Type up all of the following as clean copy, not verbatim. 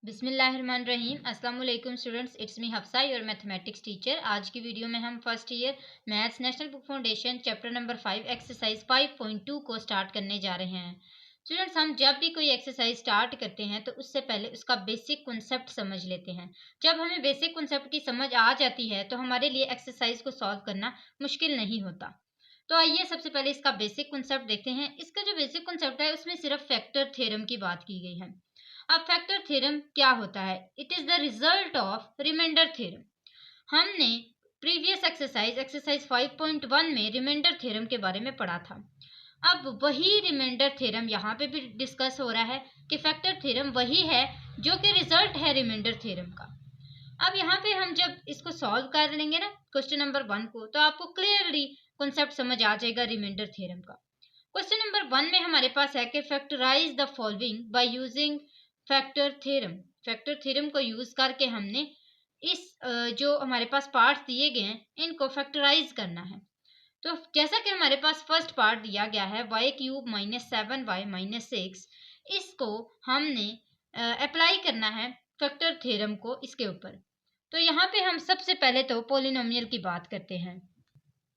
बिस्मिल्लाहिर्रहमानिर्रहीम। अस्सलाम वालेकुम students, it's me Hafsa your mathematics teacher. आज की वीडियो में हम first year maths national book foundation chapter number 5 exercise 5.2 को स्टार्ट करने जा रहे हैं। स्टूडेंट्स, हम जब भी कोई एक्सरसाइज स्टार्ट करते हैं तो उससे पहले उसका बेसिक कॉन्सेप्ट समझ लेते हैं। जब हमें बेसिक कॉन्सेप्ट की समझ आ जाती है तो हमारे लिए एक्सरसाइज को सॉल्व करना मुश्किल नहीं होता। तो आइए सबसे पहले इसका बेसिक कॉन्सेप्ट देखते हैं। इसका जो बेसिक कॉन्सेप्ट है उसमें सिर्फ फैक्टर थ्योरम की बात की गई है। अब फैक्टर थ्योरम क्या होता है? It is the result of remainder theorem. हमने प्रीवियस एक्सरसाइज 5.1 में रिमाइंडर थ्योरम के बारे में पढ़ा था। अब वही रिमाइंडर थ्योरम यहाँ पे भी डिस्कस हो रहा है कि फैक्टर थ्योरम वही है जो कि रिजल्ट है रिमाइंडर थ्योरम का। अब यहाँ पे हम जब इसको सॉल्व कर लेंगे ना क्वेश्चन नंबर 1 को, तो आपको क्लियरली कॉन्सेप्ट समझ आ जाएगा रिमाइंडर थ्योरम का। क्वेश्चन नंबर 1 में हमारे पास है कि factorise the following by using factor theorem. Factor theorem को यूज करके हमने इस जो हमारे पास पार्ट्स दिए गए हैं इनको फैक्टराइज करना है। तो जैसा कि हमारे पास फर्स्ट पार्ट दिया गया है y³ - 7y - 6, इसको हमने अप्लाई करना है फैक्टर थ्योरम को इसके ऊपर। तो यहाँ पे हम सबसे पहले तो पोलिनोमियल की बात करते हैं।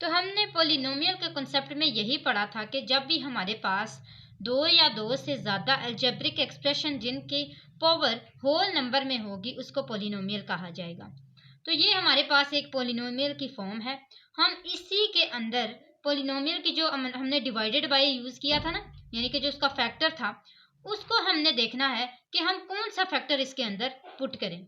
तो हमने पोलिनोमियल के कॉन्सेप्ट में यही पढ़ा था कि जब भी हमारे पास दो या दो से ज़्यादा अलजेब्रिक एक्सप्रेशन जिनकी पावर होल नंबर में होगी उसको पोलिनोमियल कहा जाएगा। तो ये हमारे पास एक पोलिनोमियल की फॉर्म है। हम इसी के अंदर पोलिनोमियल की जो हमने डिवाइडेड बाय यूज़ किया था ना, यानी कि जो उसका फैक्टर था, उसको हमने देखना है कि हम कौन सा फैक्टर इसके अंदर पुट करें।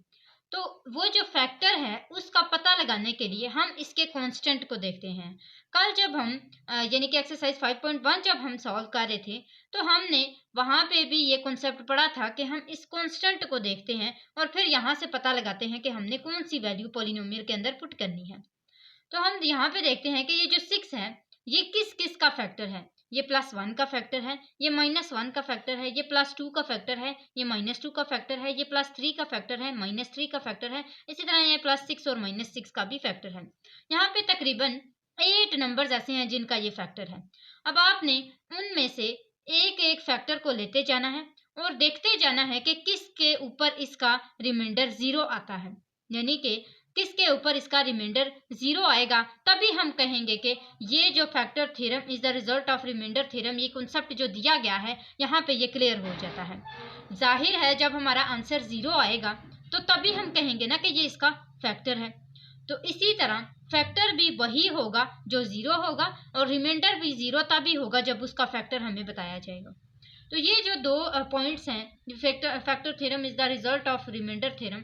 तो वो जो फैक्टर है उसका पता लगाने के लिए हम इसके कांस्टेंट को देखते हैं। कल जब हम यानी कि एक्सरसाइज 5.1 जब हम सॉल्व कर रहे थे तो हमने वहाँ पे भी ये कॉन्सेप्ट पढ़ा था कि हम इस कांस्टेंट को देखते हैं और फिर यहाँ से पता लगाते हैं कि हमने कौन सी वैल्यू पोलिनोमियल के अंदर पुट करनी है। तो हम यहाँ पे देखते हैं कि ये जो 6 है ये किस किस का फैक्टर है। ये +1 का फैक्टर है, ये -1 का फैक्टर है, ये +2 का फैक्टर है, ये -2 का फैक्टर है, ये +3 का फैक्टर है, -3 का फैक्टर है, इसी तरह ये +6 और -6 का भी फैक्टर है। यहाँ पे तकरीबन 8 नंबर्स ऐसे हैं जिनका ये फैक्टर है। अब आपने उनमें से एक एक फैक्टर को लेते जाना है और देखते जाना है कि किसके ऊपर इसका रिमाइंडर 0 आता है, यानी कि किसके ऊपर इसका रिमाइंडर 0 आएगा, तभी हम कहेंगे कि ये जो factor theorem is the result of remainder theorem, ये कॉन्सेप्ट जो दिया गया है यहाँ पे ये क्लियर हो जाता है। जाहिर है जब हमारा आंसर 0 आएगा तो तभी हम कहेंगे ना कि ये इसका फैक्टर है। तो इसी तरह फैक्टर भी वही होगा जो 0 होगा और रिमाइंडर भी 0 तभी होगा जब उसका फैक्टर हमें बताया जाएगा। तो ये जो दो पॉइंट्स हैं, factor theorem is the result of remainder theorem,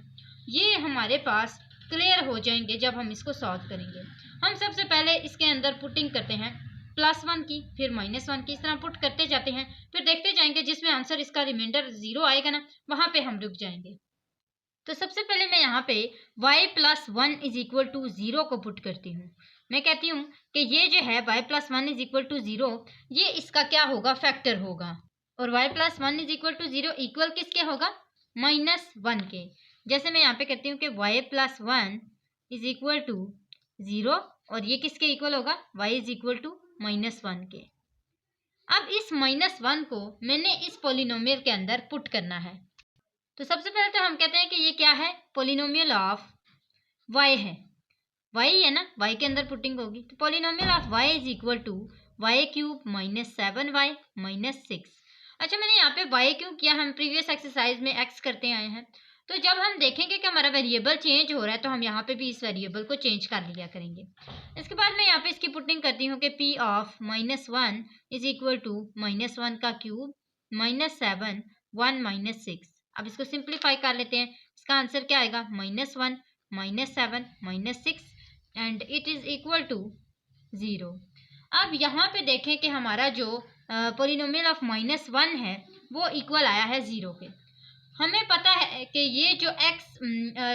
ये हमारे पास क्लियर हो जाएंगे जब हम इसको सॉल्व करेंगे। हम सबसे पहले इसके अंदर पुटिंग करते हैं +1 की, फिर -1 की, इस तरह पुट करते जाते हैं, फिर देखते जाएंगे जिसमें आंसर इसका रिमाइंडर 0 आएगा ना, वहां पे हम रुक जाएंगे। तो सबसे पहले मैं यहाँ पे y+1 = 0 को पुट करती हूँ। मैं कहती हूँ कि ये जो है y+1 = 0, ये इसका क्या होगा? फैक्टर होगा। और y+1 = 0 इक्वल किसके होगा? -1 के। जैसे मैं यहाँ पे कहती हूँ कि y+1 = 0 और ये किसके इक्वल होगा? y = -1 के। अब इस -1 को मैंने इस पोलिनोमियल के अंदर पुट करना है। तो सबसे पहले तो हम कहते हैं कि ये क्या है? पोलिनोमियल ऑफ y है। y है ना, y के अंदर पुटिंग होगी। तो polynomial of y = y³ - 7y - 6। अच्छा, मैंने यहाँ पे y क्यों किया? हम प्रीवियस एक्सरसाइज में x करते आए हैं। तो जब हम देखेंगे कि हमारा वेरिएबल चेंज हो रहा है तो हम यहाँ पे भी इस वेरिएबल को चेंज कर लिया करेंगे। इसके बाद मैं यहाँ पे इसकी पुटिंग करती हूँ कि p ऑफ -1 = -1 का क्यूब -7 1 - 6। अब इसको सिंप्लीफाई कर लेते हैं। इसका आंसर क्या आएगा? -1 -7 -6 and it is equal to 0। अब यहाँ पे देखें कि हमारा जो पोलिनोमियल ऑफ -1 है वो इक्वल आया है 0 के। हमें पता है कि ये जो x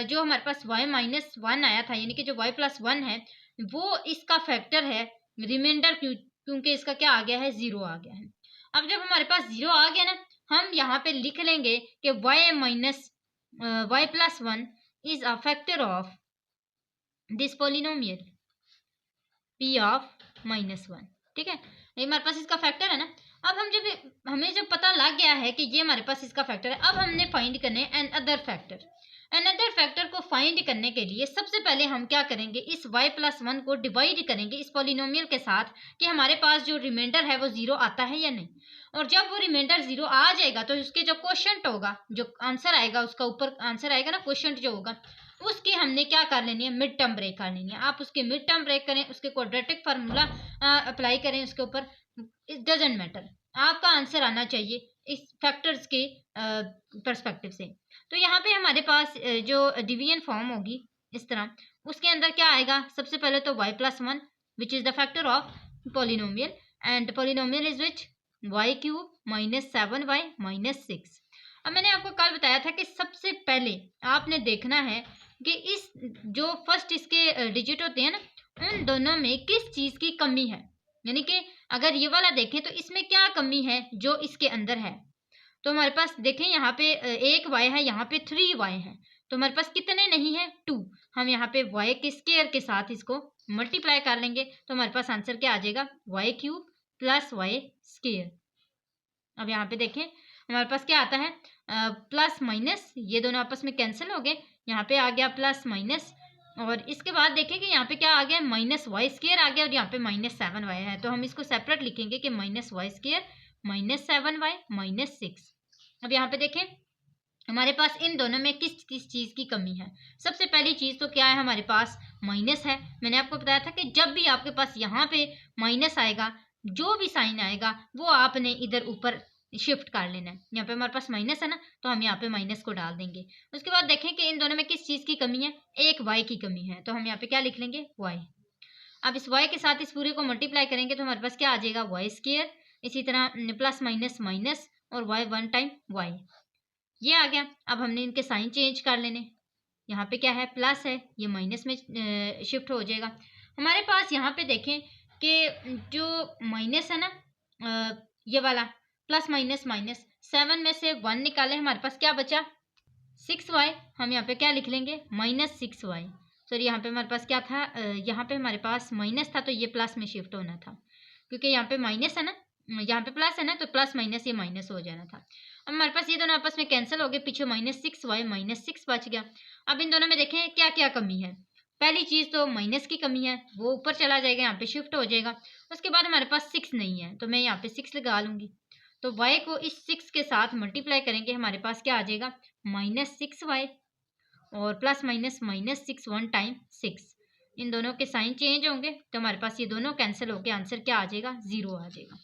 जो हमारे पास y-1 आया था, यानी कि जो y+1 है वो इसका फैक्टर है रिमाइंडर, क्योंकि इसका क्या आ गया है? 0 आ गया है। अब जब हमारे पास 0 आ गया ना, हम यहाँ पे लिख लेंगे कि y+1 is a factor of this polynomial p of -1। ठीक है, ये हमारे पास इसका फैक्टर है ना। अब हमें जब पता लग गया है कि ये हमारे पास इसका फैक्टर है, अब हमने फाइंड करने अनदर फैक्टर। अनदर फैक्टर को फाइंड करने के लिए सबसे पहले हम क्या करेंगे, इस y+1 को डिवाइड करेंगे इस पॉलिनोमियल के साथ कि हमारे पास जो रिमाइंडर है वो 0 आता है या नहीं। और जब वो रिमाइंडर 0 आ जाएगा तो उसके जो क्वोशंट होगा, जो आंसर आएगा, उसका ऊपर आंसर आएगा ना, क्वोशंट जो होगा, उसकी हमने क्या कर लेनी है, मिड टर्म ब्रेक कर लेनी है। आप उसके मिड टर्म ब्रेक करें, उसके क्वाड्रेटिक फार्मूला अप्लाई करें उसके ऊपर, इट डजेंट मैटर, आपका आंसर आना चाहिए इस फैक्टर्स के पर्सपेक्टिव से। तो यहाँ पे हमारे पास जो डिवीजन फॉर्म होगी इस तरह, उसके अंदर क्या आएगा, सबसे पहले तो y+1 which is the factor of polynomial, and polynomial is which y³ - 7y - 6। अब मैंने आपको कल बताया था कि सबसे पहले आपने देखना है कि इस जो फर्स्ट इसके डिजिट होते हैं ना, उन दोनों में किस चीज की कमी है। यानी कि अगर ये वाला देखें तो इसमें क्या कमी है जो इसके अंदर है। तो हमारे पास देखें यहाँ पे 1y है, यहाँ पे 3y है, तो हमारे पास कितने नहीं है, 2। हम यहाँ पे y के स्क्वायर के साथ इसको मल्टीप्लाई कर लेंगे तो हमारे पास आंसर क्या आ जाएगा, y³ + y²। अब यहाँ पे देखें हमारे पास क्या आता है, प्लस माइनस, ये दोनों आपस में कैंसिल हो गए, यहाँ पे आ गया प्लस माइनस, और इसके बाद देखें कि यहाँ पे क्या आ गया, -y² आ गया, और यहाँ पे -7y है। तो हम इसको सेपरेट लिखेंगे कि -y² - 7y - 6। अब यहाँ पे देखें हमारे पास इन दोनों में किस किस चीज़ की कमी है। सबसे पहली चीज़ तो क्या है, हमारे पास माइनस है। मैंने आपको बताया था कि जब भी आपके पास यहाँ पे माइनस आएगा, जो भी साइन आएगा वो आपने इधर ऊपर शिफ्ट कर लेना है। यहाँ पे हमारे पास माइनस है ना, तो हम यहाँ पे माइनस को डाल देंगे। उसके बाद देखें कि इन दोनों में किस चीज़ की कमी है, एक y की कमी है, तो हम यहाँ पे क्या लिख लेंगे, y। अब इस y के साथ इस पूरे को मल्टीप्लाई करेंगे तो हमारे पास क्या आ जाएगा, y²। इसी तरह प्लस माइनस माइनस और y 1 टाइम y, ये आ गया। अब हमने इनके साइन चेंज कर लेने, यहाँ पे क्या है, प्लस है, ये माइनस में शिफ्ट हो जाएगा। हमारे पास यहाँ पे देखें कि जो माइनस है ना, ये वाला प्लस माइनस माइनस, 7 में से 1 निकाले, हमारे पास क्या बचा, 6y। हम यहाँ पे क्या लिख लेंगे, -6y। सॉरी, यहाँ पे हमारे पास क्या था, यहाँ पे हमारे पास माइनस था तो ये प्लस में शिफ्ट होना था, क्योंकि यहाँ पे माइनस है ना, यहाँ पे प्लस है ना, तो प्लस माइनस ये माइनस हो जाना था। अब हमारे पास ये दोनों आपस में कैंसिल हो गए, पीछे -6y -6 बच गया। अब इन दोनों में देखें क्या क्या कमी है। पहली चीज तो माइनस की कमी है, वो ऊपर चला जाएगा, यहाँ पे शिफ्ट हो जाएगा। उसके बाद हमारे पास 6 नहीं है, तो मैं यहाँ पे 6 लगा लूंगी। तो y को इस 6 के साथ मल्टीप्लाई करेंगे, हमारे पास क्या आ जाएगा, -6y, और प्लस माइनस -6 1 टाइम 6। इन दोनों के साइन चेंज होंगे तो हमारे पास ये दोनों कैंसिल होकर आंसर क्या आ जाएगा, 0 आ जाएगा।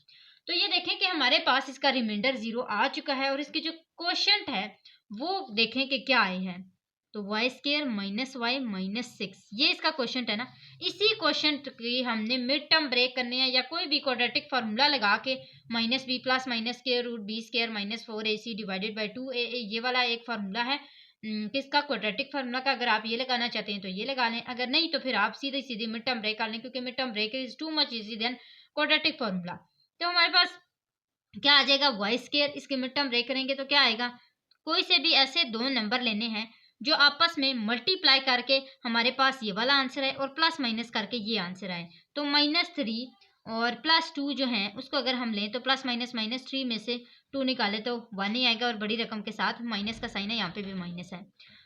तो ये देखें कि हमारे पास इसका रिमाइंडर 0 आ चुका है, और इसकी जो क्वोशंट है वो देखें कि क्या आए हैं, तो y² - y - 6, ये इसका क्वोशंट है ना। इसी क्वोशंट की हमने मिड टर्म ब्रेक करने हैं, या कोई भी क्वाड्रेटिक फार्मूला लगा के -b + -√b² - 4ac / 2a, ये वाला एक फार्मूला है किसका, क्वाड्रेटिक फार्मूला का। अगर आप ये लगाना चाहते हैं तो ये लगा लें, अगर नहीं तो फिर आप सीधे सीधे मिड टर्म ब्रेक कर लें, क्योंकि mid term break is too much easy than quadratic formula. तो हमारे पास क्या आ जाएगा, y², इसके मिड टर्म ब्रेक करेंगे तो क्या आएगा, कोई से भी ऐसे दो नंबर लेने हैं जो आपस में मल्टीप्लाई करके हमारे पास ये वाला आंसर है, और प्लस माइनस करके ये आंसर आए। तो -3 और +2 जो है उसको अगर हम लें तो प्लस माइनस -3 में से 2 निकाले तो 1 ही आएगा, और बड़ी रकम के साथ माइनस का साइन है, यहाँ पे भी माइनस है।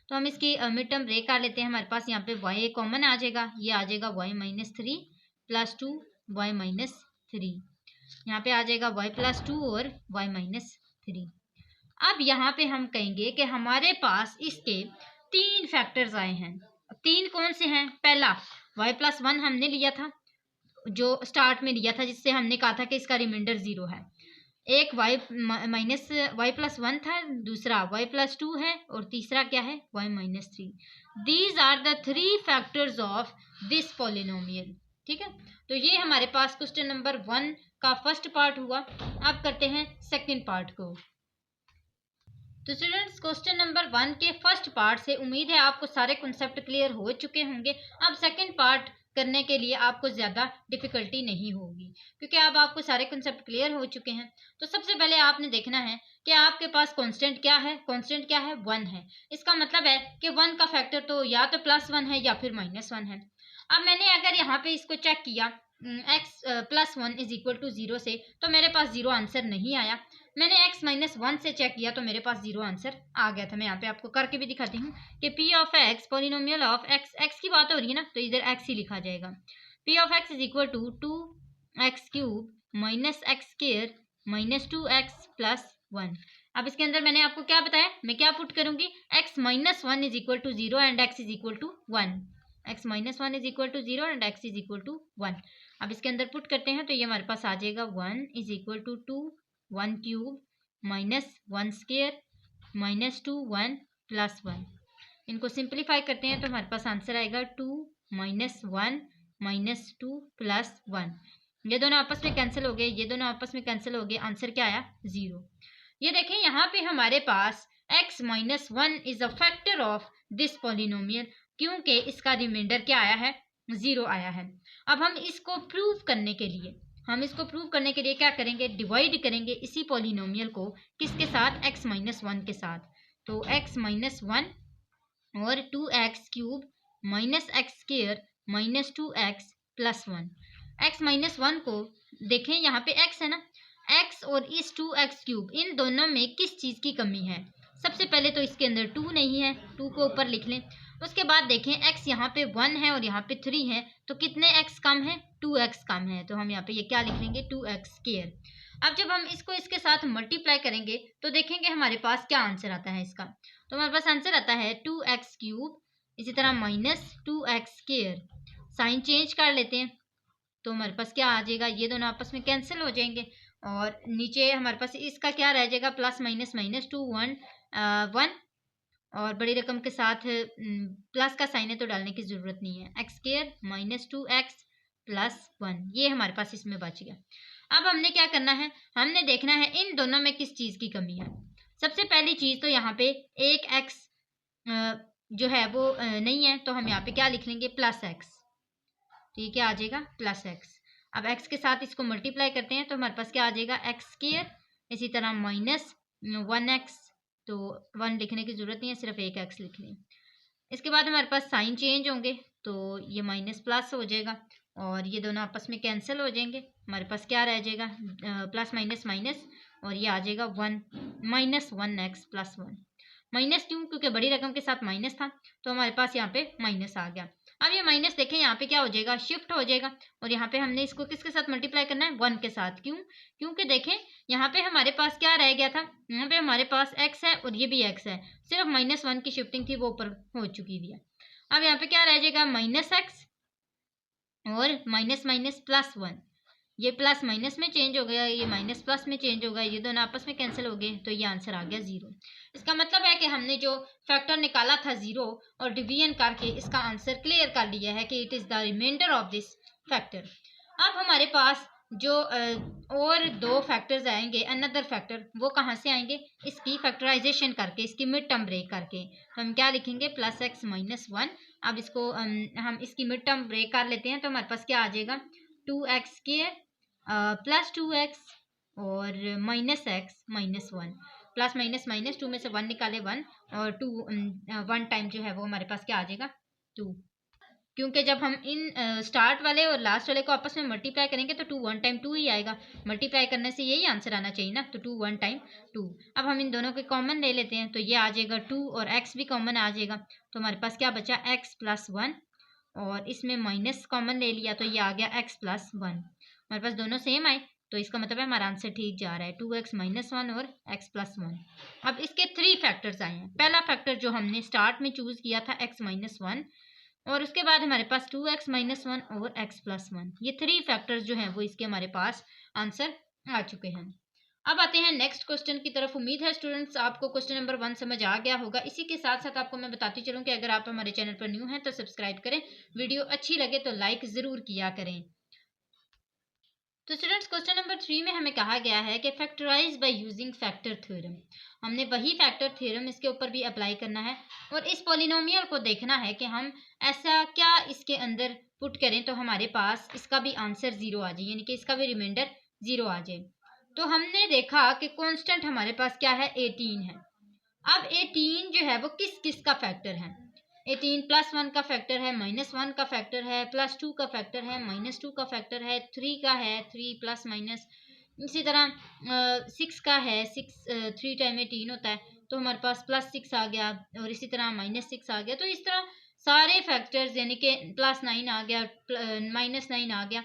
तो हम इसकी मिड टर्म ब्रेक कर लेते हैं। हमारे पास यहाँ पे y कॉमन आ जाएगा, ये आ जाएगा y -3 + 2 y -3, यहाँ पे आ जाएगा y +2 और y -3। अब यहाँ पे हम कहेंगे कि हमारे पास इसके 3 फैक्टर्स आए हैं। 3 कौन से हैं, पहला y+1 हमने लिया था, जो स्टार्ट में लिया था, जिससे हमने कहा था कि इसका रिमाइंडर 0 है। एक y+1 था, दूसरा y+2 है, और तीसरा क्या है, y -3। दीज आर द 3 फैक्टर्स ऑफ दिस पॉलिनोमियल। ठीक है, तो ये हमारे पास क्वेश्चन नंबर 1 का फर्स्ट पार्ट हुआ। अब करते हैं सेकंड पार्ट को। तो स्टूडेंट्स, क्वेश्चन नंबर 1 के फर्स्ट पार्ट से उम्मीद है आपको सारे कॉन्सेप्ट क्लियर हो चुके होंगे। अब सेकंड पार्ट करने के लिए आपको ज़्यादा डिफिकल्टी नहीं होगी, क्योंकि अब आपको सारे कॉन्सेप्ट क्लियर हो चुके हैं। तो सबसे पहले आपने देखना है कि आपके पास कांस्टेंट क्या है, कांस्टेंट क्या है, 1 है। इसका मतलब है कि 1 का फैक्टर तो या तो +1 है या फिर -1 है। अब मैंने अगर यहाँ पे इसको चेक किया x plus one is equal to zero से, तो मेरे पास जीरो आंसर नहीं आया। मैंने x माइनस वन से चेक किया तो मेरे पास जीरो आंसर आ गया था। मैं यहाँ पे आपको करके भी दिखाती हूँ कि p of x polynomial of x, x की बात हो रही है ना तो इधर x ही लिखा जाएगा। p of x is equal to two x cube minus x square minus two x plus one. अब इसके अंदर मैंने आपको क्या बताया, मैं क्या पुट करूंगी, x minus one is equal to zero and x is equal to one. x minus one is equal to zero and x is equal to one. अब इसके अंदर पुट करते हैं तो ये हमारे पास आ जाएगा one is equal to two one cube minus one square minus two one plus one. इनको सिंप्लीफाई करते हैं तो हमारे पास आंसर आएगा two minus one minus two plus one. ये दोनों आपस में कैंसिल हो गए, ये दोनों आपस में कैंसिल हो गए, आंसर क्या आया, जीरो। ये देखें यहाँ पे हमारे पास x minus one is a factor of this polynomial, क्योंकि इसका रिमाइंडर क्या आया है, जीरो आया है। अब हम इसको प्रूव करने के लिए क्या करेंगे, डिवाइड करेंगे इसी पॉलिनोमियल को किसके साथ, x माइनस वन के साथ। तो x माइनस वन और two x cube minus x square minus two x plus one. X minus one को देखें, यहाँ पे x है ना, x और इस टू एक्स क्यूब इन दोनों में किस चीज़ की कमी है। सबसे पहले तो इसके अंदर टू नहीं है, टू को ऊपर लिख लें। उसके बाद देखें x यहाँ पे वन है और यहाँ पे थ्री है, तो कितने x कम है, टू एक्स कम है, तो हम यहाँ पे ये क्या लिख लेंगे, टू एक्स स्क्वायर। अब जब हम इसको इसके साथ मल्टीप्लाई करेंगे तो देखेंगे हमारे पास क्या आंसर आता है इसका। तो हमारे पास आंसर आता है टू एक्स क्यूब, इसी तरह minus two x square. Sign change कर लेते हैं तो हमारे पास क्या आ जाएगा, ये दोनों आपस में कैंसिल हो जाएंगे और नीचे हमारे पास इसका क्या रह जाएगा, plus minus minus two one one, और बड़ी रकम के साथ प्लस का साइन है तो डालने की ज़रूरत नहीं है। X square minus two x plus one, ये हमारे पास इसमें बच गया। अब हमने क्या करना है, हमने देखना है इन दोनों में किस चीज़ की कमी है। सबसे पहली चीज़ तो यहाँ पे एक एक्स जो है वो नहीं है, तो हम यहाँ पे क्या लिख लेंगे, प्लस एक्स। ठीक है, आ जाएगा प्लस एक्स। अब एक्स के साथ इसको मल्टीप्लाई करते हैं तो हमारे पास क्या आ जाएगा, एक्स स्क्वायर, इसी तरह माइनस वन एक्स, तो वन लिखने की ज़रूरत नहीं है, सिर्फ एक एक्स लिख लें। इसके बाद हमारे पास साइन चेंज होंगे तो ये माइनस प्लस हो जाएगा और ये दोनों आपस में कैंसिल हो जाएंगे। हमारे पास क्या रह जाएगा, प्लस माइनस माइनस, और ये आ जाएगा one minus one x plus one. Minus क्यों, क्योंकि बड़ी रकम के साथ माइनस था तो हमारे पास यहाँ पे माइनस आ गया। अब ये माइनस देखें यहाँ पे क्या हो जाएगा, शिफ्ट हो जाएगा, और यहाँ पे हमने इसको किसके साथ मल्टीप्लाई करना है, वन के साथ। क्यों, क्योंकि देखें यहाँ पे हमारे पास क्या रह गया था, यहाँ पे हमारे पास x है और ये भी x है, सिर्फ माइनस वन की शिफ्टिंग थी वो ऊपर हो चुकी थी। अब यहाँ पे क्या रह जाएगा, माइनस एक्स और माइनस माइनस प्लस वन, ये प्लस माइनस में चेंज हो गया, ये माइनस प्लस में चेंज हो गया, ये दोनों आपस में कैंसिल हो गए, तो ये आंसर आ गया जीरो। इसका मतलब है कि हमने जो फैक्टर निकाला था जीरो और डिवीजन करके इसका आंसर क्लियर कर लिया है कि it is the remainder of this factor. अब हमारे पास जो और दो फैक्टर्स आएंगे, अनदर फैक्टर, वो कहाँ से आएंगे, इसकी फैक्टराइजेशन करके, इसकी मिड टर्म ब्रेक करके। तो हम क्या लिखेंगे, प्लस एक्स माइनस वन। अब इसको हम इसकी मिड टर्म ब्रेक कर लेते हैं तो हमारे पास क्या आ जाएगा, two x square plus two X और minus X minus one. Plus minus minus, two में से वन निकाले वन, और टू वन टाइम जो है वो हमारे पास क्या आ जाएगा, टू। क्योंकि जब हम इन स्टार्ट वाले और लास्ट वाले को आपस में मल्टीप्लाई करेंगे तो टू वन टाइम टू ही आएगा, मल्टीप्लाई करने से यही आंसर आना चाहिए ना, तो टू वन टाइम टू। अब हम इन दोनों के कॉमन ले लेते हैं तो ये आ जाएगा टू और एक्स भी कॉमन आ जाएगा, तो हमारे पास क्या बचा, एक्स प्लस वन, और इसमें माइनस कॉमन ले लिया तो ये आ गया एक्स प्लस वन। हमारे पास दोनों सेम आए तो इसका मतलब है हमारा आंसर ठीक जा रहा है, टू एक्स माइनस वन और एक्स प्लस वन। अब इसके थ्री फैक्टर्स आए हैं। पहला फैक्टर जो हमने स्टार्ट में चूज़ किया था एक्स माइनस वन, और उसके बाद हमारे पास टू एक्स माइनस वन और एक्स प्लस वन। ये थ्री फैक्टर्स जो हैं वो इसके हमारे पास आंसर आ चुके हैं। अब आते हैं नेक्स्ट क्वेश्चन की तरफ। उम्मीद है स्टूडेंट्स आपको क्वेश्चन नंबर वन समझ आ गया होगा। इसी के साथ साथ आपको मैं बताती चलूँ कि अगर आप हमारे चैनल पर न्यू हैं तो सब्सक्राइब करें, वीडियो अच्छी लगे तो लाइक ज़रूर किया करें। तो स्टूडेंट्स क्वेश्चन नंबर थ्री में हमें कहा गया है कि factorise by using factor theorem. हमने वही फैक्टर थ्योरम इसके ऊपर भी अप्लाई करना है और इस पॉलिनोमियल को देखना है कि हम ऐसा क्या इसके अंदर पुट करें तो हमारे पास इसका भी आंसर जीरो आ जाए, यानी कि इसका भी रिमाइंडर जीरो आ जाए। तो हमने देखा कि कांस्टेंट हमारे पास क्या है, 18 है। अब 18 जो है वो किस किस का फैक्टर है, 18 प्लस 1 का फैक्टर है, माइनस 1 का फैक्टर है, प्लस 2 का फैक्टर है, माइनस 2 का फैक्टर है, 3 का है, 3 प्लस माइनस, इसी तरह 6 का है, 6 3 टाइम 18 होता है, तो हमारे पास प्लस 6 आ गया, और इसी तरह माइनस 6 आ गया। तो इस तरह सारे फैक्टर्स, यानी कि प्लस 9 आ गया, माइनस 9 आ गया,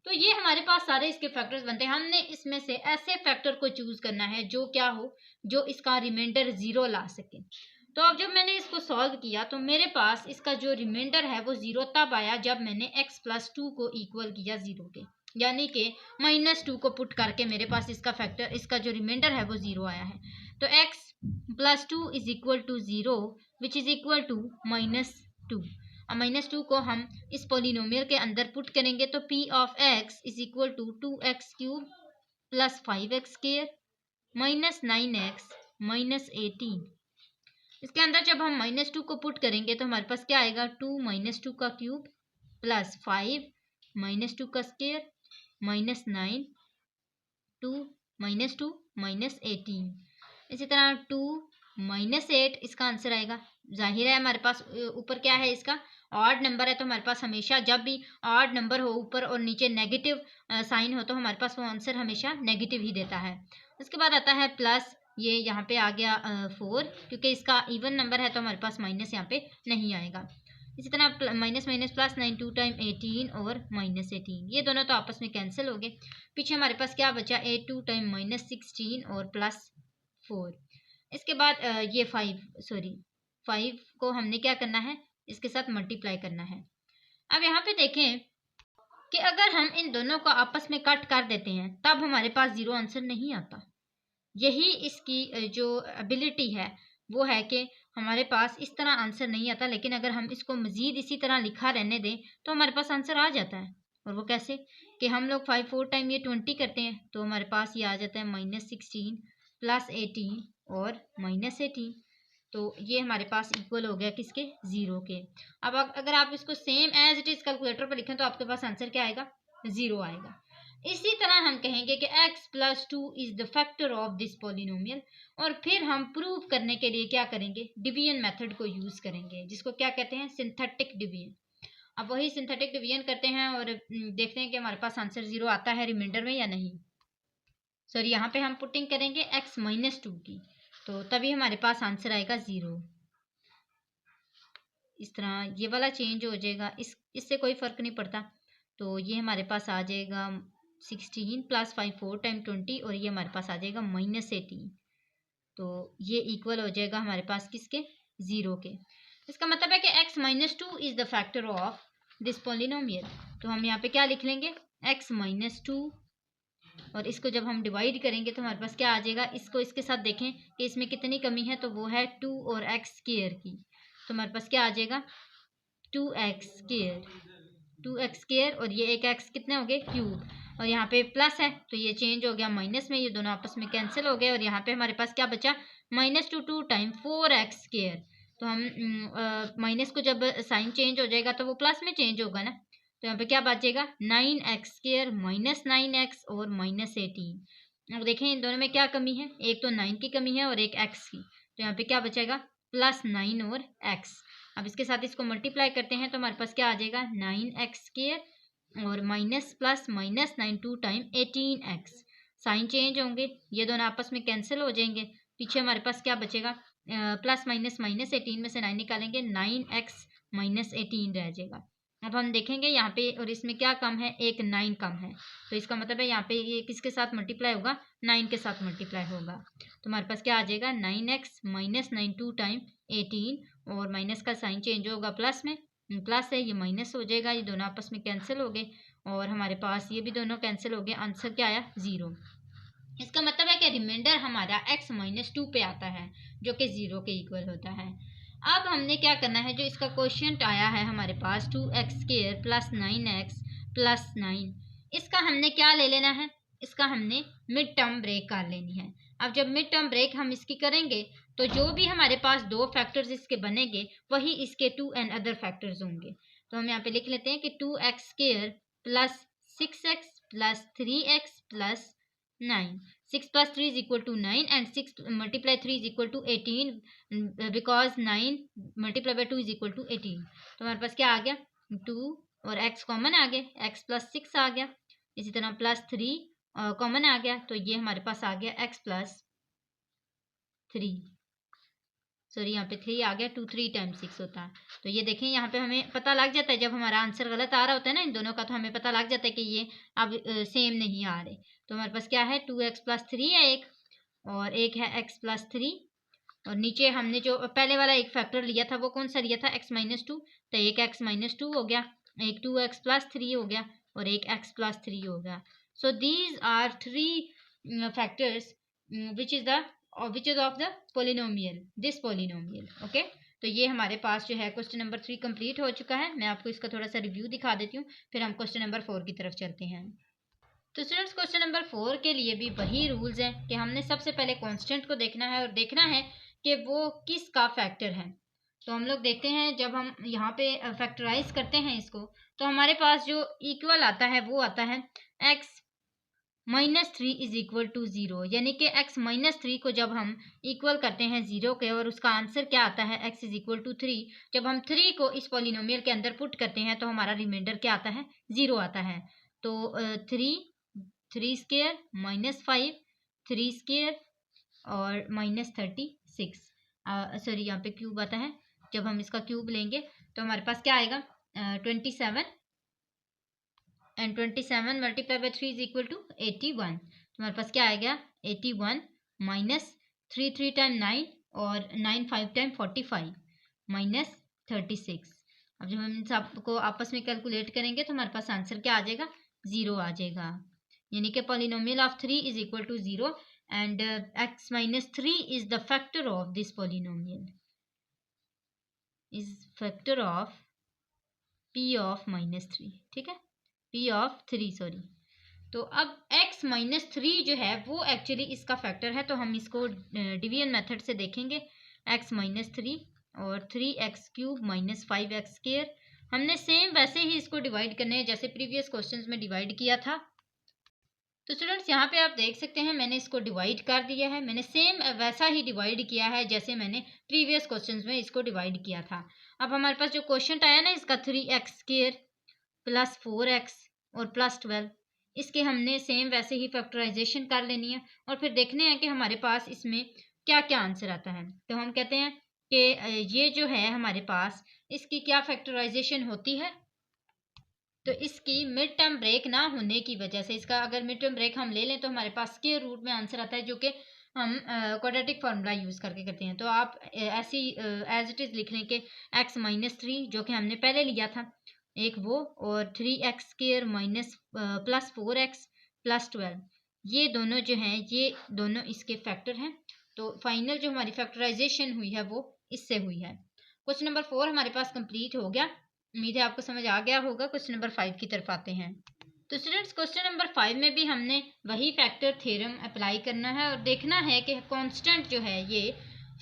तो ये हमारे पास सारे इसके फैक्टर्स बनते हैं। हमने इसमें से ऐसे फैक्टर को चूज करना है जो क्या हो, जो इसका रिमाइंडर 0 ला सके। तो अब जब मैंने इसको सॉल्व किया तो मेरे पास इसका जो रिमाइंडर है वो 0 तब आया जब मैंने x प्लस 2 को इक्वल किया 0 के, यानी कि माइनस 2 को पुट करके मेरे पास इसका फैक्टर, इसका जो रिमाइंडर है वो 0 आया है। तो x plus 2 is equal to 0 which is equal to minus 2। अब माइनस 2 को हम इस पोलिनोमियल के अंदर पुट करेंगे तो p of x is equal to 2x cube plus 5x square minus 9x minus 18। इसके अंदर जब हम माइनस 2 को पुट करेंगे तो हमारे पास क्या आएगा, 2 माइनस 2 का क्यूब प्लस 5 माइनस 2 का स्क्वायर माइनस 9, 2 माइनस 2 माइनस 18। इसी तरह 2 माइनस 8 इसका आंसर आएगा। जाहिर है हमारे पास ऊपर क्या है, इसका ऑड नंबर है, तो हमारे पास हमेशा जब भी ऑड नंबर हो ऊपर और नीचे नेगेटिव साइन हो तो हमारे पास वो आंसर हमेशा नेगेटिव ही देता है। उसके बाद आता है प्लस, ये यहाँ पे आ गया 4, क्योंकि इसका इवन नंबर है तो हमारे पास माइनस यहाँ पे नहीं आएगा। इसी तरह माइनस माइनस प्लस 9, 2 टाइम 18 और माइनस 18, ये दोनों तो आपस में कैंसिल हो गए। पीछे हमारे पास क्या बचा, 8 2 टाइम माइनस 16 और प्लस 4। इसके बाद ये 5 को हमने क्या करना है, इसके साथ मल्टीप्लाई करना है। अब यहाँ पे देखें कि अगर हम इन दोनों को आपस में कट कर देते हैं तब हमारे पास 0 आंसर नहीं आता। यही इसकी जो एबिलिटी है वो है कि हमारे पास इस तरह आंसर नहीं आता, लेकिन अगर हम इसको मज़ीद इसी तरह लिखा रहने दें तो हमारे पास आंसर आ जाता है। और वो कैसे कि हम लोग 5 4 टाइम ये 20 करते हैं तो हमारे पास ये आ जाता है माइनस 16 प्लस 18 और माइनस 18। तो ये हमारे पास इक्वल हो गया किसके, 0 के। अब अगर आप इसको same as it is calculator पर लिखें तो आपके पास आंसर क्या आएगा, 0 आएगा। इसी तरह हम कहेंगे कि x plus 2 is the factor of this polynomial, और फिर हम प्रूव करने के लिए क्या करेंगे, डिवीजन मेथड को यूज करेंगे, जिसको क्या कहते हैं, सिंथेटिक डिवीजन। अब वही सिंथेटिक डिवीजन करते हैं और देखते हैं कि हमारे पास आंसर 0 आता है रिमाइंडर में या नहीं। सॉरी, यहाँ पे हम पुटिंग करेंगे x माइनस 2 की, तो तभी हमारे पास आंसर आएगा 0। इस तरह ये वाला चेंज हो जाएगा, इससे कोई फर्क नहीं पड़ता। तो ये हमारे पास आ जाएगा 16 प्लस 5 4 टाइम 20, और ये हमारे पास आ जाएगा माइनस 18। तो ये इक्वल हो जाएगा हमारे पास किसके, 0 के। इसका मतलब है कि x minus 2 is the factor of this polynomial. तो हम यहाँ पे क्या लिख लेंगे, x माइनस 2, और इसको जब हम डिवाइड करेंगे तो हमारे पास क्या आ जाएगा, इसको इसके साथ देखें कि इसमें कितनी कमी है, तो वो है 2 और x स्क्वायर की। तो हमारे पास क्या आ जाएगा, 2x स्क्वायर, 2x स्क्वायर, और ये एक x कितने हो गए, क्यूब, और यहाँ पे प्लस है तो ये चेंज हो गया माइनस में, ये दोनों आपस में कैंसिल हो गए, और यहाँ पे हमारे पास क्या बचा, माइनस 2 टाइम 4x स्क्वायर। तो हम माइनस को जब साइन चेंज हो जाएगा तो वो प्लस में चेंज होगा ना, तो यहाँ पे क्या बचेगा, 9x स्क्वायर माइनस 9x और माइनस 18। अब देखें इन दोनों में क्या कमी है, एक तो 9 की कमी है और एक x की, तो यहाँ पे क्या बचेगा, प्लस 9 और x। अब इसके साथ इसको मल्टीप्लाई करते हैं तो हमारे पास क्या आ जाएगा, 9x स्क्वायर और minus plus minus 9 2 time 18x। साइन चेंज होंगे, ये दोनों आपस में कैंसिल हो जाएंगे। पीछे हमारे पास क्या बचेगा, प्लस माइनस माइनस 18 में से 9 निकालेंगे, 9x माइनस 18 रह जाएगा। अब हम देखेंगे यहाँ पे, और इसमें क्या कम है, एक 9 कम है, तो इसका मतलब है यहाँ पे ये किसके साथ मल्टीप्लाई होगा, 9 के साथ मल्टीप्लाई होगा। तो हमारे पास क्या आ जाएगा, 9x माइनस 9 2 टाइम 18, और माइनस का साइन चेंज होगा प्लस में, प्लस है ये माइनस हो जाएगा, ये दोनों आपस में कैंसिल हो गए, और हमारे पास ये भी दोनों कैंसिल हो गए, आंसर क्या आया, 0। इसका मतलब है कि रिमाइंडर हमारा x माइनस 2 पे आता है, जो कि 0 के इक्वल होता है। अब हमने क्या करना है, जो इसका क्वेश्चन आया है हमारे पास 2x square plus 9x plus 9, इसका हमने क्या ले लेना है, इसका हमने मिड टर्म ब्रेक कर लेनी है। अब जब मिड टर्म ब्रेक हम इसकी करेंगे तो जो भी हमारे पास दो फैक्टर्स इसके बनेंगे वही इसके 2 एंड अदर फैक्टर्स होंगे। तो हम यहाँ पे लिख लेते हैं कि 2x square plus 6x plus 3x plus 9। 6 plus 3 is equal to 9 and 6 multiply 3 is equal to 18 because 9 multiply by 2 is equal to 18। तो हमारे पास क्या आ गया 2 और x कॉमन आ गया, x प्लस 6 आ गया, इसी तरह प्लस 3 कॉमन आ गया, तो ये हमारे पास आ गया x प्लस 3, सॉरी यहाँ पे 3 आ गया, 2 3 टाइम्स 6 होता है। तो ये देखें यहाँ पे हमें पता लग जाता है जब हमारा आंसर गलत आ रहा होता है ना इन दोनों का, तो हमें पता लग जाता है कि ये अब सेम नहीं आ रहे। तो हमारे पास क्या है 2x प्लस 3 है एक, और एक है x प्लस 3, और नीचे हमने जो पहले वाला एक फैक्टर लिया था वो कौन सा लिया था x माइनस 2, तो एक x माइनस 2 हो गया, एक 2x प्लस 3 हो गया, और एक x प्लस 3 हो गया। So these are 3 factors which is of the polynomial, this polynomial. Okay, तो ये हमारे पास जो है क्वेश्चन नंबर 3 कंप्लीट हो चुका है। मैं आपको इसका थोड़ा सा रिव्यू दिखा देती हूँ, फिर हम क्वेश्चन नंबर 4 की तरफ चलते हैं। तो स्टूडेंट्स क्वेश्चन नंबर 4 के लिए भी वही रूल्स हैं कि हमने सबसे पहले कांस्टेंट को देखना है और देखना है कि वो किसका फैक्टर है। तो हम लोग देखते हैं जब हम यहाँ पे फैक्टराइज करते हैं इसको, तो हमारे पास जो इक्वल आता है वो आता है x minus 3 is equal to 0, यानी कि x माइनस 3 को जब हम इक्वल करते हैं 0 के, और उसका आंसर क्या आता है x इज इक्वल टू 3, जब हम 3 को इस पॉलिनोमियल के अंदर पुट करते हैं तो हमारा रिमाइंडर क्या आता है 0 आता है। तो 3 स्क्वायर माइनस 5 3 स्क्वायर और माइनस 36, सॉरी यहाँ पे क्यूब आता है, जब हम इसका क्यूब लेंगे तो हमारे पास क्या आएगा 27, and 27 multiply by 3 is equal to 81। तो हमारे पास क्या आएगा 81 माइनस 3 टाइम 9 और 9 5 टाइम 45 माइनस 36। अब जब हम इन सबको आपस में कैलकुलेट करेंगे तो हमारे पास आंसर क्या आ जाएगा 0 आ जाएगा, यानी कि polynomial of 3 is equal to 0 and x minus 3 is the factor of this polynomial, is factor of p of minus 3, ठीक है, p ऑफ 3 सॉरी। तो अब x माइनस 3 जो है वो एक्चुअली इसका फैक्टर है, तो हम इसको डिवीजन मेथड से देखेंगे। x माइनस 3 और 3x cube minus 5x square, हमने सेम वैसे ही इसको डिवाइड करने हैं जैसे प्रीवियस क्वेश्चंस में डिवाइड किया था। तो स्टूडेंट्स यहाँ पे आप देख सकते हैं मैंने इसको डिवाइड कर दिया है, मैंने सेम वैसा ही डिवाइड किया है जैसे मैंने प्रीवियस क्वेश्चंस में इसको डिवाइड किया था। अब हमारे पास जो क्वेश्चन आया ना इसका 3x स्क्वायर प्लस 4x और प्लस 12, इसके हमने सेम वैसे ही फैक्टराइजेशन कर लेनी है और फिर देखने हैं कि हमारे पास इसमें क्या क्या आंसर आता है। तो हम कहते हैं कि ये जो है हमारे पास इसकी क्या फैक्टराइजेशन होती है, तो इसकी मिड टर्म ब्रेक ना होने की वजह से, इसका अगर मिड टर्म ब्रेक हम ले लें तो हमारे पास स्क्वायर रूट में आंसर आता है, जो कि हम क्वाड्रेटिक फार्मूला यूज़ करके करते हैं। तो आप ऐसी एज इट इज़ लिख लें कि x माइनस 3 जो कि हमने पहले लिया था एक वो, और 3x square minus plus 4x plus 12, ये दोनों जो हैं ये दोनों इसके फैक्टर हैं। तो फाइनल जो हमारी फैक्टराइजेशन हुई है वो इससे हुई है। क्वेश्चन नंबर 4 हमारे पास कंप्लीट हो गया, उम्मीद है आपको समझ आ गया होगा। क्वेश्चन नंबर 5 की तरफ आते हैं। तो स्टूडेंट्स क्वेश्चन नंबर 5 में भी हमने वही फैक्टर थ्योरम अप्लाई करना है और देखना है कि कांस्टेंट जो है ये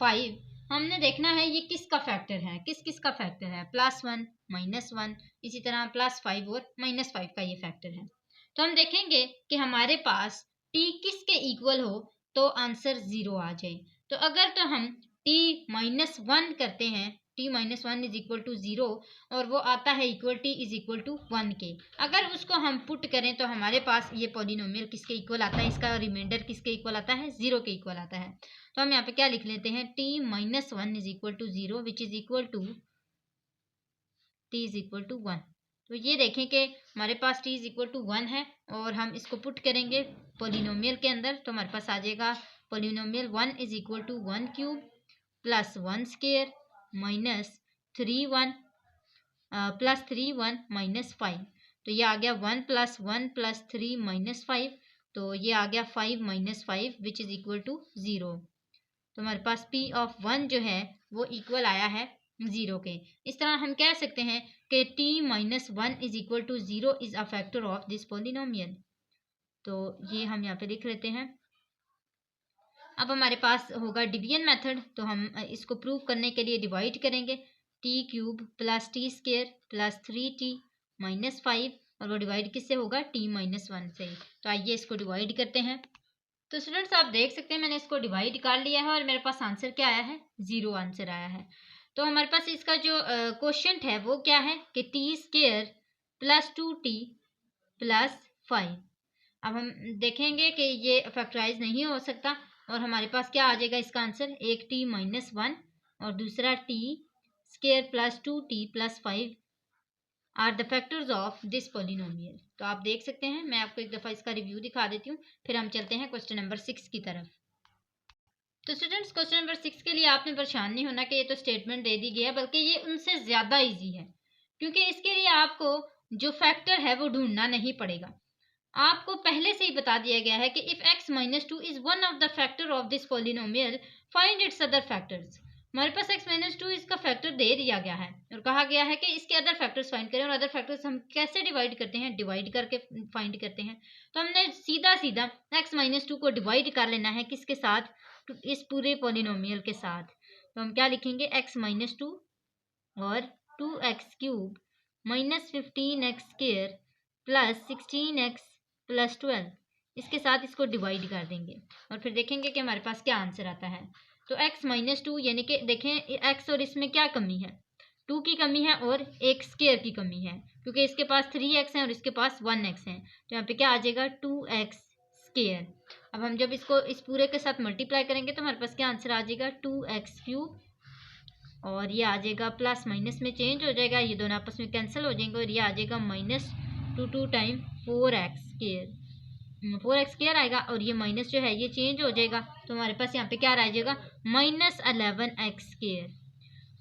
5, हमने देखना है ये किसका फैक्टर है, किस किस का फैक्टर है, +1 -1, इसी तरह +5 और -5 का ये फैक्टर है। तो हम देखेंगे कि हमारे पास t किसके इक्वल हो तो आंसर 0 आ जाए। तो अगर तो हम t -1 करते हैं, t -1 इज इक्वल टू 0, और वो आता है equal t is equal to 1 के, अगर उसको हम पुट करें तो हमारे पास ये पॉलिनोमियल किसके इक्वल आता है, इसका रिमाइंडर किसके इक्वल आता है 0 के इक्वल आता है। तो हम यहाँ पे क्या लिख लेते हैं t -1 is equal to 0 which is equal to t is equal to 1। तो ये देखें कि हमारे पास t इज इक्वल टू 1 है और हम इसको पुट करेंगे पॉलिनोमियल के अंदर, तो हमारे पास आ जाएगा polynomial 1 is equal to 1 cube plus 1 square minus 3 1 plus 3 1 minus 5। तो ये आ गया 1 + 1 + 3 - 5, तो ये आ गया 5 - 5 विच इज इक्वल टू 0। तो हमारे पास p ऑफ 1 जो है वो इक्वल आया है 0 के। इस तरह हम कह सकते हैं कि t -1 is equal to 0 is a factor of this polynomial. तो ये हम यहाँ पे लिख लेते हैं। अब हमारे पास होगा डिवीजन मेथड, तो हम इसको प्रूव करने के लिए डिवाइड करेंगे, t³ plus t square plus 3t - 5, और वो डिवाइड किससे होगा t -1 से। तो आइए इसको डिवाइड करते हैं। तो स्टूडेंट्स आप देख सकते हैं मैंने इसको डिवाइड कर लिया है और मेरे पास आंसर क्या आया है, 0 आंसर आया है। तो हमारे पास इसका जो क्वोशिएंट है वो क्या है कि t² + 2t + 5। अब हम देखेंगे कि ये फैक्टराइज नहीं हो सकता और हमारे पास क्या आ जाएगा इसका आंसर, एक t - 1 और दूसरा t² + 2t + 5 are the factors of this polynomial. तो आप देख सकते हैं, मैं आपको एक दफ़ा इसका रिव्यू दिखा देती हूँ, फिर हम चलते हैं क्वेश्चन नंबर 6 की तरफ। तो स्टूडेंट्स क्वेश्चन नंबर 6 के लिए आपने परेशान नहीं होना कि ये तो स्टेटमेंट दे दी गई है, बल्कि ये उनसे ज़्यादा इजी है, क्योंकि इसके लिए आपको जो फैक्टर है वो ढूंढना नहीं पड़ेगा। आपको पहले से ही बता दिया गया है कि if x - 2 is one of the factor of this polynomial find its other factors. हमारे पास x - 2 इसका फैक्टर दे दिया गया है और कहा गया है कि इसके अदर फैक्टर्स फाइंड करें, और अदर फैक्टर्स हम कैसे डिवाइड करते हैं, डिवाइड करके फाइंड करते हैं। तो हमने सीधा सीधा x - 2 को डिवाइड कर लेना है किसके साथ, इस पूरे पॉलिनोमियल के साथ। तो हम क्या लिखेंगे, x - 2 और 2x³ - 15x² + 16x + 12, इसके साथ इसको डिवाइड कर देंगे और फिर देखेंगे कि हमारे पास क्या आंसर आता है। तो x - 2 यानी कि देखें x और इसमें क्या कमी है, 2 की कमी है और एक स्क्वायर की कमी है, क्योंकि इसके पास 3x है और इसके पास 1x है। तो यहाँ पे क्या आ जाएगा, 2x²। अब हम जब इसको इस पूरे के साथ मल्टीप्लाई करेंगे तो हमारे पास क्या आंसर आ जाएगा, 2x³ और ये आ जाएगा प्लस माइनस में चेंज हो जाएगा, ये दोनों आपस में कैंसिल हो जाएंगे और ये आ जाएगा -2 टाइम 4x² आएगा और ये माइनस जो है ये चेंज हो जाएगा। तो हमारे पास यहाँ पे क्या रह जाएगा, -11x²।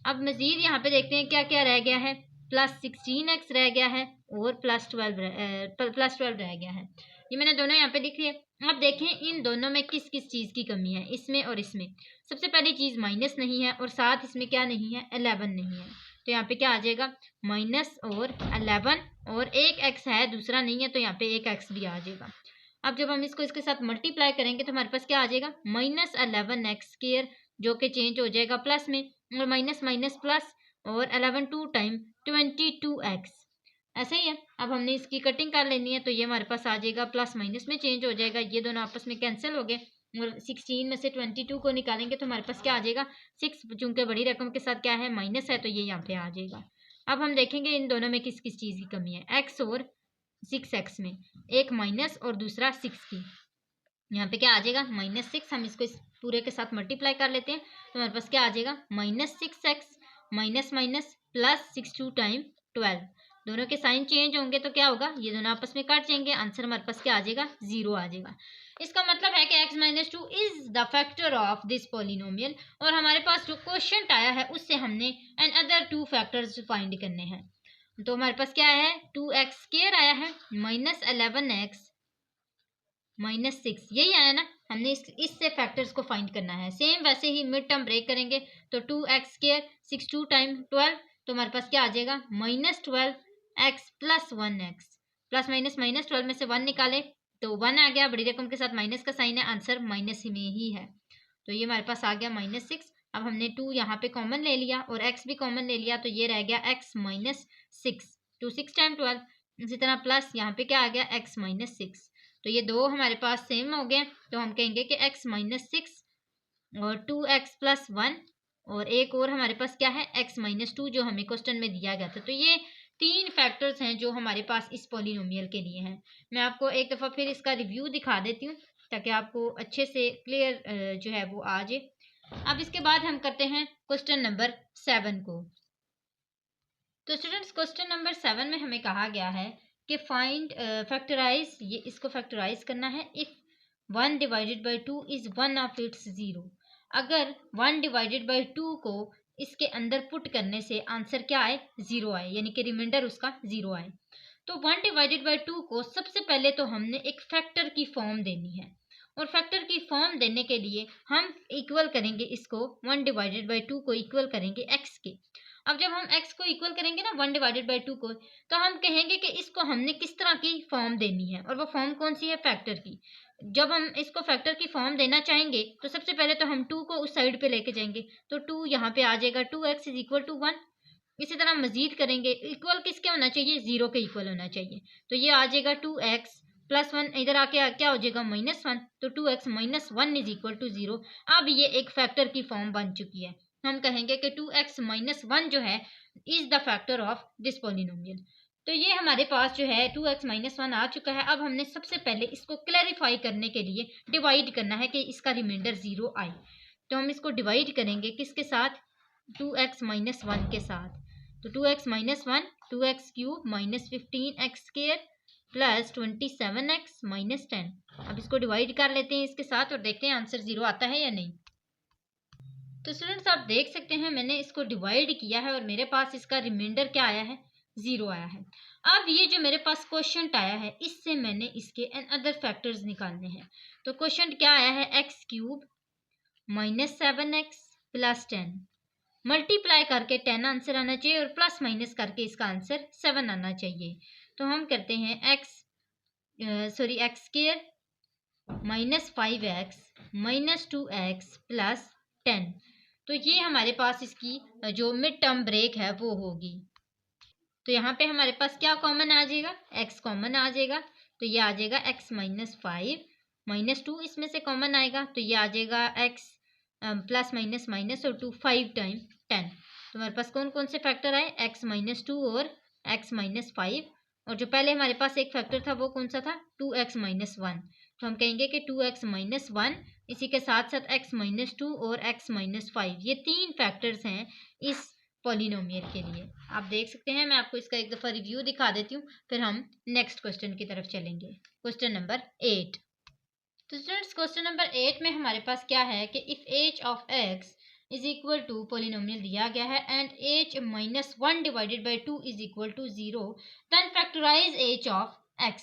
अब मज़ीद यहाँ पे देखते हैं क्या क्या रह गया है, +16x रह गया है और +12 रह गया है। ये मैंने दोनों यहाँ पे लिख लिया। अब देखें इन दोनों में किस किस चीज़ की कमी है, इसमें और इसमें। सबसे पहली चीज़ माइनस नहीं है और साथ इसमें क्या नहीं है, 11 नहीं है। तो यहाँ पे क्या आ जाएगा, माइनस और 11 और एक x है दूसरा नहीं है, तो यहाँ पे एक x भी आ जाएगा। अब जब हम इसको इसके साथ मल्टीप्लाई करेंगे तो हमारे पास क्या आ जाएगा, -11x² जो कि चेंज हो जाएगा प्लस में, और माइनस माइनस प्लस, और 11 2 टाइम 22x। ऐसा ही है। अब हमने इसकी कटिंग कर लेनी है, तो ये हमारे पास आ जाएगा प्लस माइनस में चेंज हो जाएगा, ये दोनों आपस में कैंसिल हो गए और 16 में से 22 को निकालेंगे तो हमारे पास क्या आ जाएगा, 6। चूंकि बड़ी रकम के साथ क्या है, माइनस है, तो ये यहाँ पे आ जाएगा। अब हम देखेंगे इन दोनों में किस किस चीज़ की कमी है, x और 6x में, एक माइनस और दूसरा 6 की। यहाँ पे क्या आ जाएगा, -6। हम इसको इस पूरे के साथ मल्टीप्लाई कर लेते हैं तो हमारे पास क्या आ जाएगा, -6x minus minus plus 6 time 12। दोनों के साइन चेंज होंगे तो क्या होगा, ये दोनों आपस में कट जाएंगे, आंसर हमारे पास क्या आ जाएगा, 0 आ जाएगा। इसका मतलब है कि x - 2 is the factor of this polynomial, और हमारे पास जो क्वेश्चन आया है उससे हमने एन अदर 2 फैक्टर्स फाइंड करने हैं। तो हमारे पास क्या है, 2x² आया है, -11x -6, यही आया ना। हमने इससे फैक्टर्स को फाइंड करना है। सेम वैसे ही मिड टर्म ब्रेक करेंगे तो 2x² 6 टाइम 12, तो हमारे पास क्या आ जाएगा, -12x + 1x। प्लस माइनस -12 में से 1 निकाले तो 1 आ गया, बड़ी रकम के साथ माइनस का साइन है, आंसर माइनस में ही है। तो ये हमारे पास आ गया -6। अब हमने 2 यहाँ पे कॉमन ले लिया और x भी कॉमन ले लिया, तो ये रह गया x - 6, 2 6 टाइम 12। इसी तरह प्लस यहाँ पे क्या आ गया, x - 6। तो ये दो हमारे पास सेम हो गए, तो हम कहेंगे कि x - 6 और 2x + 1, और एक और हमारे पास क्या है, x - 2 जो हमें क्वेश्चन में दिया गया था। तो ये 3 फैक्टर्स हैं जो हमारे पास इस पॉलिनोमियल के लिए हैं। मैं आपको एक दफ़ा फिर इसका रिव्यू दिखा देती हूँ ताकि आपको अच्छे से क्लियर जो है वो आ जाए। अब इसके बाद हम करते हैं क्वेश्चन नंबर 7 को। तो स्टूडेंट्स क्वेश्चन नंबर 7 में हमें कहा गया है कि फाइंड फैक्टराइज, ये इसको फैक्टराइज करना है, if 1 divided by 2 is one of its 0। अगर 1 डिवाइडेड बाई 2 को इसके अंदर पुट करने से आंसर क्या आए, 0 आए, यानी कि रिमाइंडर उसका 0 आए। तो 1 डिवाइडेड बाई 2 को सबसे पहले तो हमने एक फैक्टर की फॉर्म देनी है, और फैक्टर की फॉर्म देने के लिए हम इक्वल करेंगे इसको, 1 डिवाइडेड बाई 2 को इक्वल करेंगे x के। अब जब हम x को इक्वल करेंगे ना 1 डिवाइडेड बाई 2 को, तो हम कहेंगे कि इसको हमने किस तरह की फॉर्म देनी है, और वो फॉर्म कौन सी है, फैक्टर की। जब हम इसको फैक्टर की फॉर्म देना चाहेंगे तो सबसे पहले तो हम 2 को उस साइड पे लेके जाएंगे, तो 2 यहाँ पे आ जाएगा, 2x = 1। इसी तरह मजीद करेंगे, इक्वल किसके होना चाहिए, 0 के इक्वल होना चाहिए। तो ये आ जाएगा 2x +1 इधर आके क्या हो जाएगा -1, तो 2x - 1 इज इक्वल टू 0। अब ये एक फैक्टर की फॉर्म बन चुकी है। हम कहेंगे कि 2x - 1 जो है is the factor of this polynomial. तो ये हमारे पास जो है 2x - 1 आ चुका है। अब हमने सबसे पहले इसको क्लैरिफाई करने के लिए डिवाइड करना है कि इसका रिमाइंडर 0 आए। तो हम इसको डिवाइड करेंगे किसके साथ, 2x - 1 के साथ। तो 2x - 1 2x cube -15x square plus 27x - 10। अब इसको डिवाइड कर लेते हैं इसके साथ और देखते हैं आंसर 0 आता है या नहीं। तो स्टूडेंट्स आप देख सकते हैं मैंने इसको डिवाइड किया है और मेरे पास इसका रिमाइंडर क्या आया है, 0 आया है। अब ये जो मेरे पास क्वोशंट आया है इससे मैंने इसके एंड अदर फैक्टर्स निकालने हैं। तो क्वोशंट क्या आया है, x cube -7x plus 10, multiply करके 10 आंसर आना चाहिए और प्लस माइनस करके इसका आंसर 7 आना चाहिए। तो हम करते हैं x square -5x -2x plus 10। तो ये हमारे पास इसकी जो मिड टर्म ब्रेक है वो होगी। तो यहाँ पे हमारे पास क्या कॉमन आ जाएगा, x कॉमन आ जाएगा। तो ये आ जाएगा x -5 -2 इसमें से कॉमन आएगा तो ये आ जाएगा x प्लस माइनस माइनस और 2 5 टाइम 10। तो हमारे पास कौन कौन से फैक्टर आए, x -2 और x -5। और जो पहले हमारे पास एक फैक्टर था वो कौन सा था, 2x - 1। तो हम कहेंगे कि 2x - 1 इसी के साथ साथ x -2 और x -5 ये तीन फैक्टर्स हैं इस पॉलिनोमियल के लिए। आप देख सकते हैं, मैं आपको इसका एक दफ़ा रिव्यू दिखा देती हूँ फिर हम नेक्स्ट क्वेश्चन की तरफ चलेंगे। Question number 8। तो स्टूडेंट्स क्वेश्चन नंबर 8 में हमारे पास क्या है कि if h of x is equal to polynomial दिया गया है and h -1 divided by 2 is equal to 0 then factorise h of x।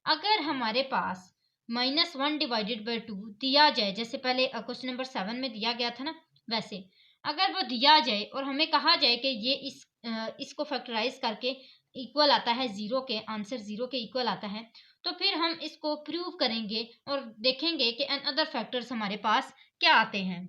अगर हमारे पास -1 डिवाइडेड बाई 2 दिया जाए, जैसे पहले क्वेश्चन नंबर 7 में दिया गया था ना, वैसे अगर वो दिया जाए और हमें कहा जाए कि ये इसको फैक्टराइज करके इक्वल आता है 0 के, आंसर 0 के इक्वल आता है, तो फिर हम इसको प्रूव करेंगे और देखेंगे कि एन अदर फैक्टर्स हमारे पास क्या आते हैं।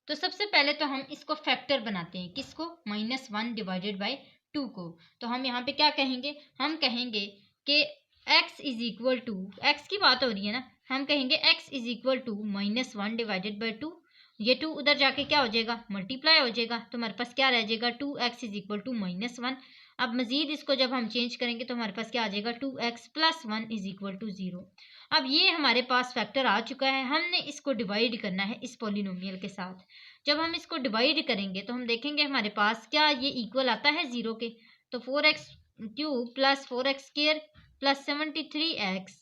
तो सबसे पहले तो हम इसको फैक्टर बनाते हैं, किसको, -1 डिवाइडेड बाई 2 को। तो हम यहाँ पे क्या कहेंगे, हम कहेंगे कि x is equal to, x की बात हो रही है ना, हम कहेंगे x is equal to -1 divided by 2। ये 2 उधर जाके क्या हो जाएगा, मल्टीप्लाई हो जाएगा। तो हमारे पास क्या रह जाएगा, 2x इज इक्वल टू -1। अब मजीद इसको जब हम चेंज करेंगे तो हमारे पास क्या आ जाएगा, 2x plus 1 is equal to 0। अब ये हमारे पास फैक्टर आ चुका है, हमने इसको डिवाइड करना है इस पॉलिनोमियल के साथ। जब हम इसको डिवाइड करेंगे तो हम देखेंगे हमारे पास क्या ये इक्वल आता है 0 के। तो 4x cube plus 4x square plus 73x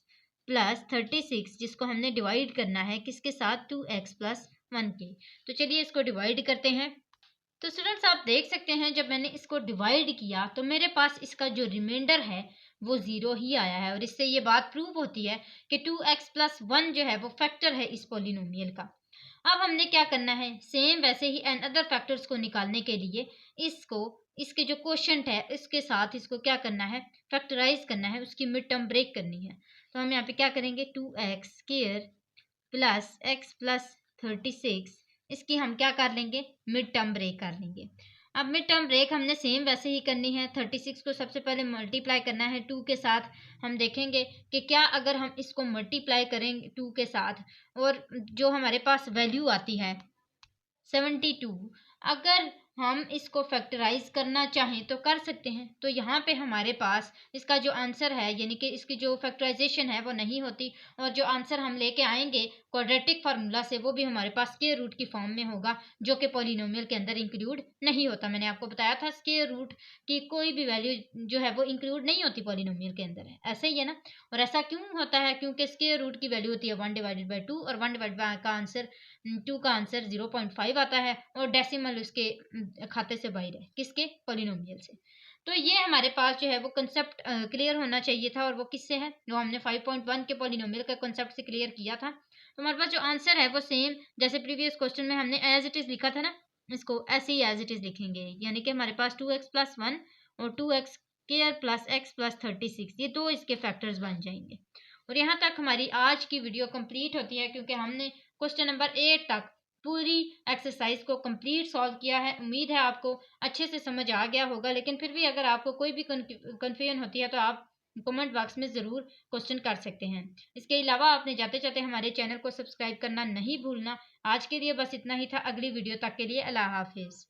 plus 36, जिसको हमने डिवाइड करना है किसके साथ, 2x प्लस 1 के। तो चलिए इसको डिवाइड करते हैं। तो स्टूडेंट्स आप देख सकते हैं जब मैंने इसको डिवाइड किया तो मेरे पास इसका जो रिमाइंडर है वो 0 ही आया है और इससे ये बात प्रूव होती है कि 2x प्लस 1 जो है वो फैक्टर है इस पॉलिनोमियल का। अब हमने क्या करना है, सेम वैसे ही एंड अदर फैक्टर्स को निकालने के लिए इसको इसके जो क्वोशंट है इसके साथ इसको क्या करना है, फैक्टराइज करना है, उसकी मिड टर्म ब्रेक करनी है। तो हम यहाँ पे क्या करेंगे, 2x square plus x plus 36, इसकी हम क्या कर लेंगे, मिड टर्म ब्रेक कर लेंगे। अब मिड टर्म ब्रेक हमने सेम वैसे ही करनी है, 36 को सबसे पहले मल्टीप्लाई करना है 2 के साथ। हम देखेंगे कि क्या अगर हम इसको मल्टीप्लाई करेंगे 2 के साथ और जो हमारे पास वैल्यू आती है 72, अगर हम इसको फैक्टराइज करना चाहें तो कर सकते हैं। तो यहाँ पे हमारे पास इसका जो आंसर है यानी कि इसकी जो फैक्टराइजेशन है वो नहीं होती और जो आंसर हम लेके आएंगे क्वाड्रेटिक फार्मूला से वो भी हमारे पास स्क्वायर रूट की फॉर्म में होगा, जो कि पॉलिनोमियल के अंदर इंक्लूड नहीं होता। मैंने आपको बताया था स्क्वायर रूट की कोई भी वैल्यू जो है वो इंक्लूड नहीं होती पॉलिनोमियल के अंदर, है ऐसा ही है ना। और ऐसा क्यों होता है, क्योंकि स्क्वायर रूट की वैल्यू होती है 1 डिवाइडेड बाई 2 और 1 डिवाइड बाई का आंसर 2 का आंसर 0.5 आता है और डेसिमल उसके खाते से बाहर है, किसके, पॉलिनोमियल से। तो ये हमारे पास जो है वो कंसेप्ट क्लियर होना चाहिए था और वो किससे है, जो हमने 5.1 के पॉलिनोमियल का कंसेप्ट से क्लियर किया था। तो हमारे पास जो आंसर है वो सेम जैसे प्रीवियस क्वेश्चन में हमने एज इट इज लिखा था ना, इसको ऐसे ही एज इट इज लिखेंगे। यानी कि हमारे पास 2x प्लस 1 और 2x square plus x plus 36 ये दो इसके फैक्टर्स बन जाएंगे। और यहाँ तक हमारी आज की वीडियो कंप्लीट होती है क्योंकि हमने क्वेश्चन नंबर 8 तक पूरी एक्सरसाइज को कंप्लीट सॉल्व किया है। उम्मीद है आपको अच्छे से समझ आ गया होगा, लेकिन फिर भी अगर आपको कोई भी कन्फ्यूजन होती है तो आप कमेंट बॉक्स में ज़रूर क्वेश्चन कर सकते हैं। इसके अलावा आपने जाते जाते हमारे चैनल को सब्सक्राइब करना नहीं भूलना। आज के लिए बस इतना ही था। अगली वीडियो तक के लिए अल्लाह हाफिज़।